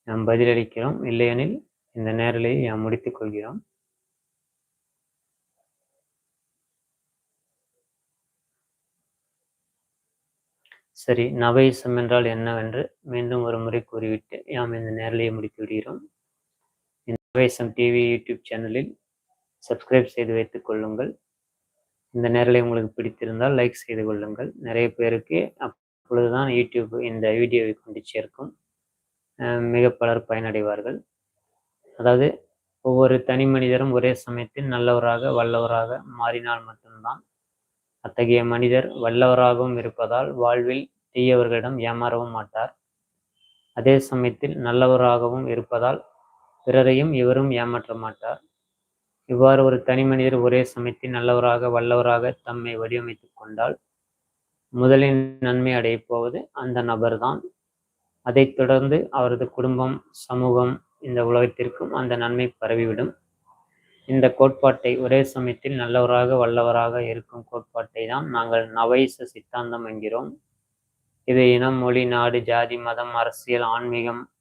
நாம் பதிலளிக்கிறோம். இல்லையெனில் இந்த நேரலையை நாம் முடித்துக் கொள்கிறோம். சரி, நவயிசம் என்றால் என்னவென்று மீண்டும் ஒரு முறை கூறிவிட்டு யாம் இந்த நேரலையை முடித்து விடுகிறோம். நவயிசம் டிவி யூடியூப் சேனலில் சப்ஸ்கிரைப் செய்து வைத்துக் கொள்ளுங்கள். இந்த நேரலை உங்களுக்கு பிடித்திருந்தால் லைக் செய்து கொள்ளுங்கள். நிறைய பேருக்கு அப்பொழுதுதான் யூடியூப் இந்த வீடியோவை கொண்டு சேர்க்கும். மிக பலர் பயனடைவார்கள். அதாவது ஒவ்வொரு தனி மனிதரும் ஒரே சமயத்தில் நல்லவராக வல்லவராக மாறினால் மட்டும்தான் அத்தகைய மனிதர் வல்லவராகவும் இருப்பதால் வாழ்வில் தீயவர்களிடம் ஏமாறவும் மாட்டார். அதே சமயத்தில் நல்லவராகவும் இருப்பதால் பிறரையும் இவரும் ஏமாற்ற மாட்டார். இவ்வாறு ஒரு தனி மனிதர் ஒரே சமயத்தில் நல்லவராக வல்லவராக தம்மை வடிவமைத்துக் கொண்டால் முதலில் நன்மை அடையப் போவது அந்த நபர்தான். அதைத் தொடர்ந்து அவரது குடும்பம், சமூகம், இந்த உலகத்திற்கும் அந்த நன்மை பரவிவிடும். இந்த கோட்பாட்டை ஒரே சமயத்தில் நல்லவராக வல்லவராக இருக்கும் கோட்பாட்டை தான் நாங்கள் நவயிச சித்தாந்தம் என்கிறோம். இது இனம், மொழி, நாடு, ஜாதி, மதம், அரசியல், ஆன்மீகம்,